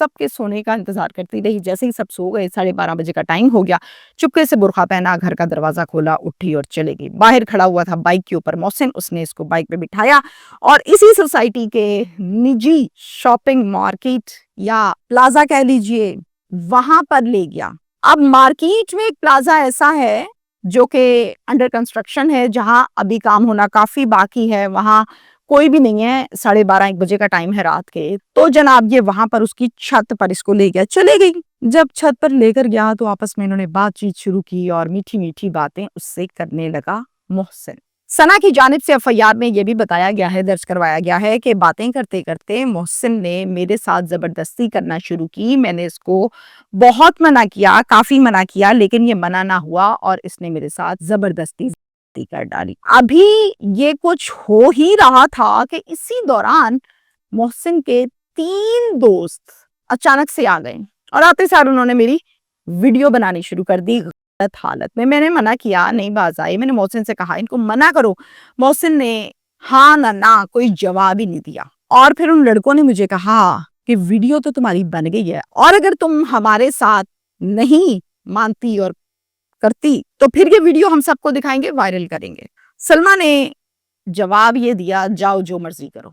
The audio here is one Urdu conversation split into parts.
سب کے سونے کا انتظار کرتی رہی. جیسے ہی سب سو گئے, 12:30 بجے کا ٹائم ہو گیا, چپکے سے برقع پہنا, گھر کا دروازہ کھولا, اٹھی اور چلے گئی. باہر کھڑا ہوا تھا بائک کے اوپر محسن, اس نے اس کو بائک پہ بٹھایا اور اسی سوسائٹی کے نجی شاپنگ مارکیٹ یا پلازا کہہ لیجئے, وہاں پر لے گیا. اب مارکیٹ میں ایک پلازا ایسا ہے جو کہ انڈر کنسٹرکشن ہے, جہاں ابھی کام ہونا کافی باقی ہے, وہاں کوئی بھی نہیں ہے, 12:30-1 بجے کا ٹائم ہے رات کے. تو جناب یہ وہاں پر اس کی چھت پر اس کو لے گیا, چلے گئی. جب چھت پر لے کر گیا تو آپس میں انہوں نے بات چیت شروع کی اور میٹھی میٹھی باتیں اس سے کرنے لگا محسن. ثنا کی جانب سے FIR میں یہ بھی بتایا گیا ہے, درج کروایا گیا ہے کہ باتیں کرتے کرتے محسن نے میرے ساتھ زبردستی کرنا شروع کی. میں نے اس کو بہت منع کیا, کافی منع کیا, لیکن یہ منع نہ ہوا اور اس نے میرے ساتھ زبردستی کر ڈالی. ابھی یہ کچھ ہو ہی رہا تھا کہ اسی دوران محسن کے 3 دوست اچانک سے آ گئے اور آتے سار انہوں نے میری ویڈیو بنانی شروع کر دی غلط حالت میں. میں نے منع کیا, نہیں باز آئے. میں نے محسن سے کہا ان کو منع کرو. محسن نے ہاں نہ کوئی جواب ہی نہیں دیا. اور پھر ان لڑکوں نے مجھے کہا کہ ویڈیو تو تمہاری بن گئی ہے, اور اگر تم ہمارے ساتھ نہیں مانتی اور کرتی تو پھر یہ ویڈیو ہم سب کو دکھائیں گے, وائرل کریں گے. سلما نے جواب یہ دیا, جاؤ جو مرضی کرو,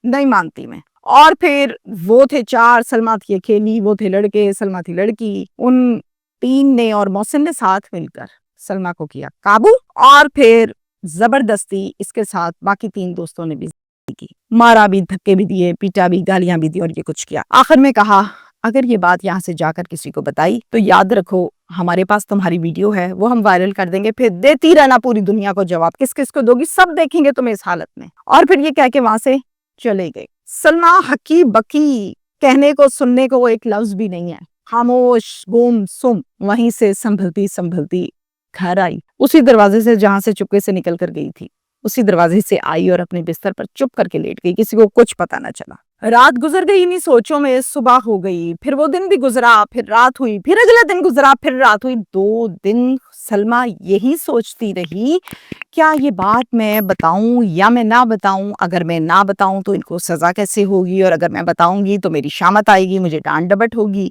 نہیں مانتی میں. اور پھر وہ تھے 4, سلما تھی اکیلی, وہ تھے لڑکے, سلما تھی لڑکی. ان 3 نے اور محسن نے ساتھ مل کر سلما کو کیا قابو, اور پھر زبردستی اس کے ساتھ باقی 3 دوستوں نے بھی کی, مارا بھی, دھکے بھی دیے, پیٹا بھی, گالیاں بھی دی اور یہ کچھ کیا. آخر میں کہا اگر یہ بات یہاں سے جا کر کسی کو بتائی تو یاد رکھو ہمارے پاس تمہاری ویڈیو ہے, وہ ہم وائرل کر دیں گے, پھر دیتی رہنا پوری دنیا کو جواب, کس کس کو دوگی, سب دیکھیں گے تمہیں اس حالت میں. اور پھر یہ کہہ کے وہاں سے چلے گئے. سلما ہکی بکی, کہنے کو سننے کو ایک لفظ بھی نہیں ہے, خاموش گم سم, وہیں سے سنبھلتی گھر آئی. اسی دروازے سے جہاں سے چپکے سے نکل کر گئی تھی, اسی دروازے سے آئی اور اپنے بستر پر چپ کر کے لیٹ گئی. کسی کو کچھ پتا نہ چلا. رات گزر گئی انہی سوچوں میں, صبح ہو گئی, پھر وہ دن بھی گزرا, پھر رات ہوئی, پھر اگلا دن گزرا, پھر رات ہوئی. 2 دن سلما یہی سوچتی رہی, کیا یہ بات میں بتاؤں یا میں نہ بتاؤں. اگر میں نہ بتاؤں تو ان کو سزا کیسے ہوگی, اور اگر میں بتاؤں گی تو میری شامت آئے گی, مجھے ڈانٹ ڈپٹ ہوگی.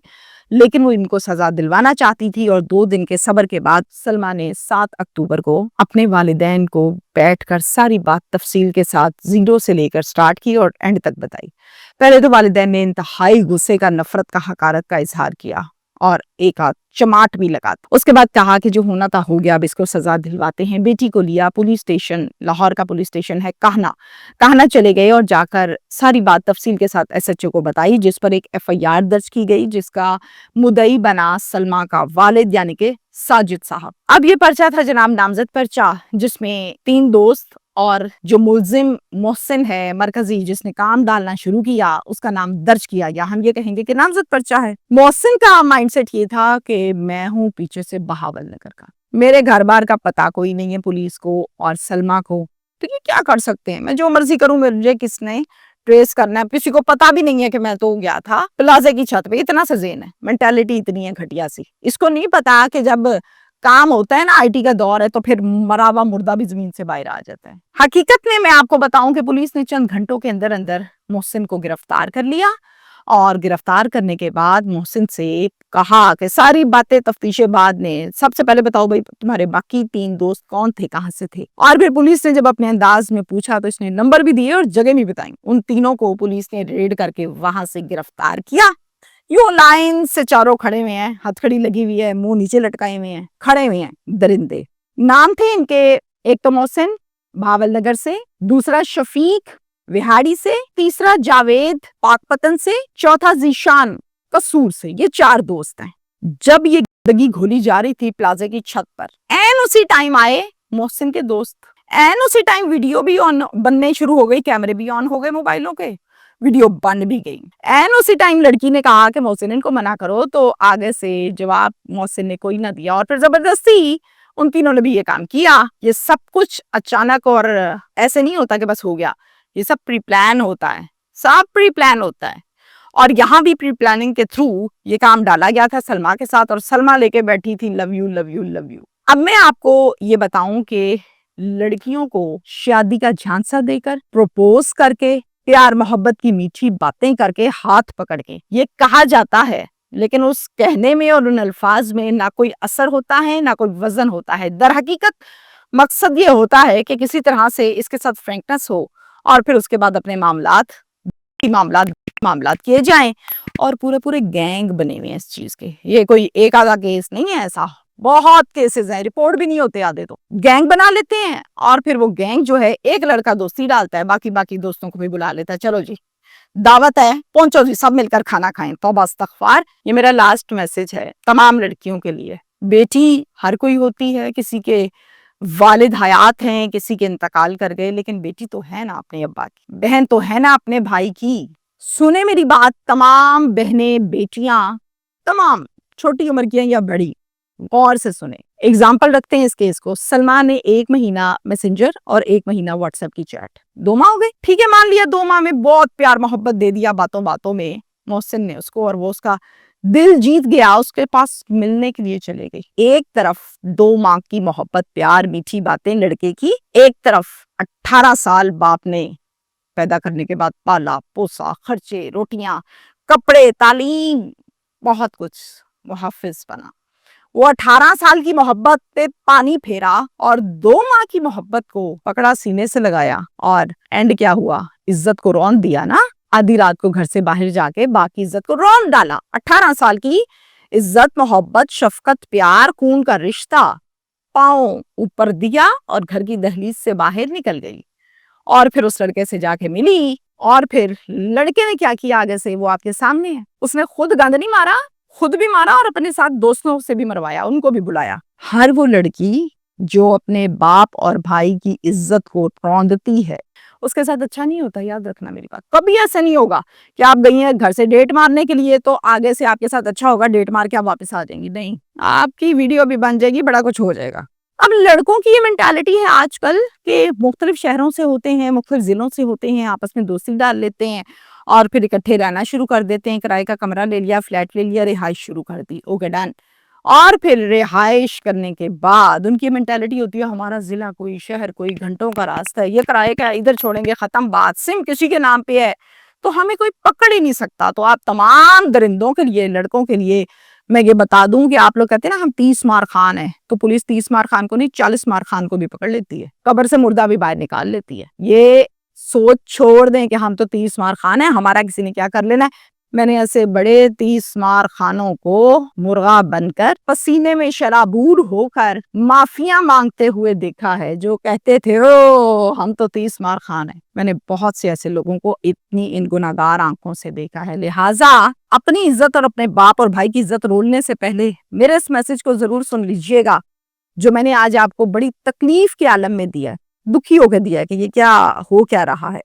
لیکن وہ ان کو سزا دلوانا چاہتی تھی. اور 2 دن کے صبر کے بعد سلما نے 7 اکتوبر کو اپنے والدین کو بیٹھ کر ساری بات تفصیل کے ساتھ 0 سے لے کر سٹارٹ کی اور اینڈ تک بتائی. پہلے تو والدین نے انتہائی غصے کا, نفرت کا, حقارت کا اظہار کیا اور ایک آدھ چماٹ بھی لگا. اس کے بعد کہا کہ جو ہونا تھا ہو گیا, اب اس کو سزا دلواتے ہیں. بیٹی کو لیا پولیس اسٹیشن, لاہور کا پولیس اسٹیشن ہے کہنا چلے گئے اور جا کر ساری بات تفصیل کے ساتھ SHO کو بتائی, جس پر ایک FIR درج کی گئی, جس کا مدعی بنا سلما کا والد یعنی کہ ساجد صاحب. اب یہ پرچہ تھا جناب نامزد پرچہ, جس میں 3 دوست اور جو ملزم محسن ہے مرکزی, جس نے کام ڈالنا شروع کیا, اس کا نام درج کیا, یا ہم یہ کہیں گے کہ نامزد پرچہ ہے. محسن کا مائنڈ سیٹ یہ تھا کہ میں ہوں پیچھے سے بہاول نگر کا, میرے گھر بار کا پتہ کوئی نہیں ہے پولیس کو اور سلما کو, تو یہ کیا کر سکتے ہیں, میں جو مرضی کروں مجھے کس نے ٹریس کرنا ہے. کسی کو پتا بھی نہیں ہے کہ میں تو گیا تھا پلازے کی چھت پہ. اتنا سا ذہن ہے, مینٹالٹی اتنی ہے گھٹیا سی. اس کو نہیں پتا کہ جب کام ہوتا ہے نا, IT کا دور ہے, تو پھر مرا ہوا مردہ بھی زمین سے باہر آ جاتا ہے. حقیقت میں آپ کو بتاؤں کہ پولیس نے چند گھنٹوں کے اندر محسن کو گرفتار کر لیا, اور گرفتار کرنے کے بعد محسن سے کہا کہ ساری باتیں تفتیش بعد نے, سب سے پہلے بتاؤ بھائی تمہارے باقی 3 دوست کون تھے, کہاں سے تھے. اور پھر پولیس نے جب اپنے انداز میں پوچھا تو اس نے نمبر بھی دیے اور جگہ بھی بتائیں. ان تینوں کو پولیس نے ریڈ کر کے وہاں سے گرفتار کیا. یوں لائن سے چاروں کھڑے ہوئے ہیں, ہتھکڑی لگی ہوئی ہے, منہ نیچے لٹکائے ہوئے ہیں, کھڑے ہوئے ہیں درندے. نام تھے ان کے, ایک تو محسن بھاول نگر سے, دوسرا شفیق وہاڑی سے, تیسرا جاوید پاک پتن سے, چوتھا ذیشان قصور سے. یہ 4 دوست ہیں. جب یہ گندگی گھولی جا رہی تھی پلازے کی چھت پر, این اسی ٹائم آئے محسن کے دوست, این اسی ٹائم ویڈیو بھی آن بننے شروع ہو گئی, کیمرے بھی آن ہو گئے موبائلوں کے, ویڈیو بن بھی گئی. این اسی ٹائم لڑکی نے کہا کہ محسن ان کو منع کرو, تو آگے سے جواب محسن نے کوئی نہ دیا, اور پھر زبردستی ان تینوں نے بھی یہ کام کیا. یہ سب کچھ اچانک اور ایسے نہیں ہوتا کہ بس ہو گیا, یہ سب پری پلان ہوتا ہے, سب پری پلان ہوتا ہے. اور یہاں بھی پری پلاننگ کے تھرو یہ کام ڈالا گیا تھا سلما کے ساتھ, اور سلما لے کے بیٹھی تھی love you love you love you. اب میں آپ کو یہ بتاؤں کہ لڑکیوں کو شادی کا جھانسا دے کر پروپوز کر کے پیار محبت کی میٹھی باتیں کر کے ہاتھ پکڑ کے. یہ کہا جاتا ہے لیکن اس کہنے میں اور ان الفاظ میں نہ کوئی اثر ہوتا ہے نہ کوئی وزن ہوتا ہے. در حقیقت مقصد یہ ہوتا ہے کہ کسی طرح سے اس کے ساتھ فرینکنس ہو اور پھر اس کے بعد اپنے معاملات کیے جائیں. اور پورے گینگ بنے ہوئے ہیں اس چیز کے. یہ کوئی ایک آدھا کیس نہیں ہے, ایسا بہت کیسز ہیں, رپورٹ بھی نہیں ہوتے آدھے تو. گینگ بنا لیتے ہیں اور پھر وہ گینگ جو ہے ایک لڑکا دوستی ڈالتا ہے, باقی دوستوں کو بھی بلا لیتا ہے, چلو جی دعوت ہے, پہنچو جی سب مل کر کھانا کھائیں. توبہ استغفار. یہ میرا لاسٹ میسج ہے تمام لڑکیوں کے لیے. بیٹی ہر کوئی ہوتی ہے, کسی کے والد حیات ہیں, کسی کے انتقال کر گئے, لیکن بیٹی تو ہے نا اپنے ابا کی, بہن تو ہے نا اپنے بھائی کی. سنیں میری بات تمام بہنیں, بیٹیاں, تمام چھوٹی عمر کی ہیں یا بڑی, غور سے سنیں. ایگزامپل رکھتے ہیں اس کیس کو. سلمان نے 1 مہینہ میسنجر اور 1 مہینہ واٹس ایپ کی چیٹ, 2 ماہ ہو گئے, ٹھیک ہے مان لیا 2 ماہ میں بہت پیار محبت دے دیا باتوں میں محسن نے اس کو, اور وہ اس کا دل جیت گیا, اس کے پاس ملنے کے لیے چلے گئی. ایک طرف 2 ماہ کی محبت, پیار, میٹھی باتیں لڑکے کی, ایک طرف 18 سال باپ نے پیدا کرنے کے بعد پالا پوسا, خرچے, روٹیاں, کپڑے, تعلیم, بہت کچھ, محافظ بنا. وہ 18 سال کی محبت پہ پانی پھیرا اور 2 ماہ کی محبت کو پکڑا, سینے سے لگایا, اور اینڈ کیا ہوا؟ عزت کو رون دیا نا. آدھی رات کو گھر سے باہر جا کے باقی عزت کو رون ڈالا. 18 سال کی عزت, محبت, شفقت, پیار, خون کا رشتہ پاؤں اوپر دیا اور گھر کی دہلیز سے باہر نکل گئی. اور پھر اس لڑکے سے جا کے ملی, اور پھر لڑکے نے کیا کیا آگے سے وہ آپ کے سامنے ہے. اس نے خود گند نہیں مارا, خود بھی مارا اور اپنے ساتھ دوستوں سے بھی مروایا, ان کو بھی بلایا. ہر وہ لڑکی جو اپنے باپ اور بھائی کی عزت کو روندتی ہے اس کے ساتھ اچھا نہیں ہوتا. یاد رکھنا میری بات, کبھی ایسا نہیں ہوگا کہ آپ گئی ہیں گھر سے ڈیٹ مارنے کے لیے تو آگے سے آپ کے ساتھ اچھا ہوگا, ڈیٹ مار کے آپ واپس آ جائیں گی. نہیں, آپ کی ویڈیو بھی بن جائے گی, بڑا کچھ ہو جائے گا. اب لڑکوں کی یہ مینٹالٹی ہے آج کل کہ مختلف شہروں سے ہوتے ہیں, مختلف ضلعوں سے ہوتے ہیں, آپس میں دوستی ڈال لیتے ہیں اور پھر اکٹھے رہنا شروع کر دیتے ہیں. کرائے کا کمرہ لے لیا, فلیٹ لے لیا, رہائش شروع کر دی, اوکے ڈن. اور پھر رہائش کرنے کے بعد ان کی مینٹالٹی ہوتی ہے ہمارا ضلع کوئی, شہر کوئی, گھنٹوں کا راستہ ہے, یہ کرائے کا ادھر چھوڑیں گے, ختم بات. سم کسی کے نام پہ ہے تو ہمیں کوئی پکڑ ہی نہیں سکتا. تو آپ تمام درندوں کے لیے, لڑکوں کے لیے میں یہ بتا دوں کہ آپ لوگ کہتے ہیں نا ہم 30 مار خان ہیں, تو پولیس 30 مار خان کو نہیں 40 مار خان کو بھی پکڑ لیتی ہے, قبر سے مردہ بھی باہر نکال لیتی ہے. یہ سوچ چھوڑ دیں کہ ہم تو 30 مار خان ہیں, ہمارا کسی نے کیا کر لینا ہے. میں نے ایسے بڑے 30 مار خانوں کو مرغا بن کر, پسینے میں شرابور ہو کر معافیاں مانگتے ہوئے دیکھا ہے, جو کہتے تھے او ہم تو 30 مار خان ہیں. میں نے بہت سے ایسے لوگوں کو اتنی ان گناہگار آنکھوں سے دیکھا ہے. لہٰذا اپنی عزت اور اپنے باپ اور بھائی کی عزت رولنے سے پہلے میرے اس میسج کو ضرور سن لیجئے گا, جو میں نے آج آپ کو بڑی تکلیف کے عالم میں دیا ہے, دکھی ہو کے دیا ہے کہ یہ کیا ہو کیا رہا ہے.